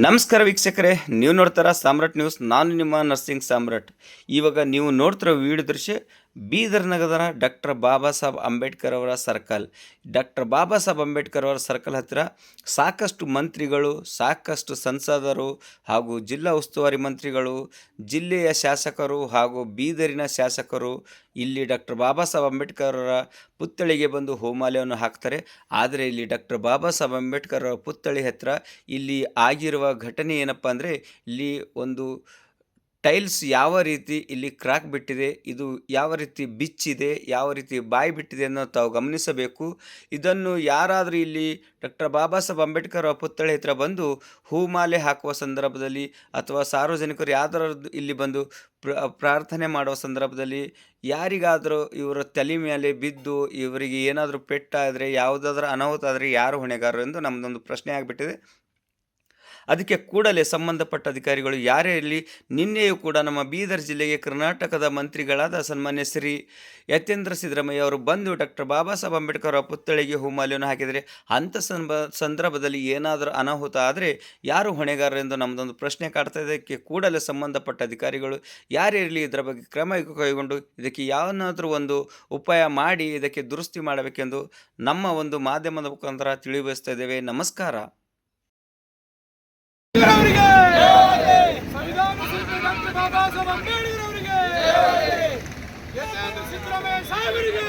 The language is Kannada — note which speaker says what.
Speaker 1: ನಮಸ್ಕಾರ ವೀಕ್ಷಕರೇ, ನೀವು ನೋಡ್ತಾರ ಸಾಮ್ರಾಟ್ ನ್ಯೂಸ್. ನಾನು ನಿಮ್ಮ ನರ್ಸಿಂಗ್ ಸಾಮ್ರಾಟ್. ಇವಾಗ ನೀವು ನೋಡ್ತಿರೋ ವಿಡಿಯೋ ದೃಶ್ಯ ಬೀದರ್ ನಗರದ ಡಾಕ್ಟರ್ ಬಾಬಾ ಸಾಹೇಬ್ ಅಂಬೇಡ್ಕರ್ ಅವರ ಸರ್ಕಲ್. ಡಾಕ್ಟರ್ ಬಾಬಾ ಸಾಹೇಬ್ ಅಂಬೇಡ್ಕರ್ ಅವರ ಸರ್ಕಲ್ ಹತ್ತಿರ ಸಾಕಷ್ಟು ಮಂತ್ರಿಗಳು, ಸಾಕಷ್ಟು ಸಂಸದರು ಹಾಗೂ ಜಿಲ್ಲಾ ಉಸ್ತುವಾರಿ ಮಂತ್ರಿಗಳು, ಜಿಲ್ಲೆಯ ಶಾಸಕರು ಹಾಗೂ ಬೀದರಿನ ಶಾಸಕರು ಇಲ್ಲಿ ಡಾಕ್ಟರ್ ಬಾಬಾ ಸಾಹೇಬ್ ಅಂಬೇಡ್ಕರ್ ಅವರ ಪುತ್ಥಳಿಗೆ ಬಂದು ಹೂಮಾಲೆಯನ್ನು ಹಾಕ್ತಾರೆ. ಆದರೆ ಇಲ್ಲಿ ಡಾಕ್ಟರ್ ಬಾಬಾ ಸಾಹೇಬ್ ಅಂಬೇಡ್ಕರ್ ಅವರ ಪುತ್ಥಳಿ ಹತ್ತಿರ ಇಲ್ಲಿ ಆಗಿರುವ ಘಟನೆ ಏನಪ್ಪ ಅಂದರೆ, ಇಲ್ಲಿ ಒಂದು ಟೈಲ್ಸ್ ಯಾವ ರೀತಿ ಇಲ್ಲಿ ಕ್ರಾಕ್ ಬಿಟ್ಟಿದೆ, ಇದು ಯಾವ ರೀತಿ ಬಿಚ್ಚಿದೆ, ಯಾವ ರೀತಿ ಬಾಯಿ ಬಿಟ್ಟಿದೆ ಅನ್ನೋ ತಾವು ಗಮನಿಸಬೇಕು. ಇದನ್ನು ಯಾರಾದರೂ ಇಲ್ಲಿ ಡಾಕ್ಟರ್ ಬಾಬಾ ಸಾಹೇಬ್ ಅಂಬೇಡ್ಕರ್ ಪುತ್ಥಳಿ ಹತ್ರ ಬಂದು ಹೂಮಾಲೆ ಹಾಕುವ ಸಂದರ್ಭದಲ್ಲಿ ಅಥವಾ ಸಾರ್ವಜನಿಕರು ಯಾವ್ದಾದ್ರು ಇಲ್ಲಿ ಬಂದು ಪ್ರಾರ್ಥನೆ ಮಾಡುವ ಸಂದರ್ಭದಲ್ಲಿ ಯಾರಿಗಾದರೂ ಇವರ ತಲೆ ಮೇಲೆ ಬಿದ್ದು ಇವರಿಗೆ ಏನಾದರೂ ಪೆಟ್ಟಾದರೆ, ಯಾವುದಾದ್ರೂ ಅನಾಹುತ ಆದರೆ ಯಾರು ಹೊಣೆಗಾರರು ಎಂದು ನಮ್ಮದೊಂದು ಪ್ರಶ್ನೆ ಆಗಿಬಿಟ್ಟಿದೆ. ಅದಕ್ಕೆ ಕೂಡಲೇ ಸಂಬಂಧಪಟ್ಟ ಅಧಿಕಾರಿಗಳು ಯಾರೇ ಇರಲಿ, ನಿನ್ನೆಯೂ ಕೂಡ ನಮ್ಮ ಬೀದರ್ ಜಿಲ್ಲೆಗೆ ಕರ್ನಾಟಕದ ಮಂತ್ರಿಗಳಾದ ಸನ್ಮಾನ್ಯ ಶ್ರೀ ಯತೀಂದ್ರ ಸಿದ್ದರಾಮಯ್ಯ ಅವರು ಬಂದು ಡಾಕ್ಟರ್ ಬಾಬಾ ಸಾಹೇಬ್ ಅಂಬೇಡ್ಕರ್ ಅವರ ಪುತ್ಥಳಿಗೆ ಹೂಮಾಲೆಯನ್ನು ಹಾಕಿದರೆ ಅಂಥ ಸಂದರ್ಭದಲ್ಲಿ ಏನಾದರೂ ಅನಾಹುತ ಆದರೆ ಯಾರು ಹೊಣೆಗಾರರು ಎಂದು ನಮ್ಮದೊಂದು ಪ್ರಶ್ನೆ ಕಾಡ್ತಾ ಇದೆ. ಇದಕ್ಕೆ ಕೂಡಲೇ ಸಂಬಂಧಪಟ್ಟ ಅಧಿಕಾರಿಗಳು ಯಾರೇ ಇರಲಿ ಇದರ ಬಗ್ಗೆ ಕ್ರಮ ಕೈಗೊಂಡು ಇದಕ್ಕೆ ಯಾವನಾದರೂ ಒಂದು ಉಪಾಯ ಮಾಡಿ ಇದಕ್ಕೆ ದುರಸ್ತಿ ಮಾಡಬೇಕೆಂದು ನಮ್ಮ ಒಂದು ಮಾಧ್ಯಮದ ಮುಖಾಂತರ ತಿಳಿಬಯಸ್ತಾ ಇದ್ದೇವೆ. ನಮಸ್ಕಾರ.
Speaker 2: ಸಂವಿಧಾನ ಶಿಲ್ಪಿ ಡಾಕ್ಟರ್ ಬಾಬಾ ಸಾಹೇಬ್ ಅಂಬೇಡ್ಕರ್ ಅವರಿಗೆ, ಸಿದ್ದರಾಮಯ್ಯ ಸಾಹೇಬರಿಗೆ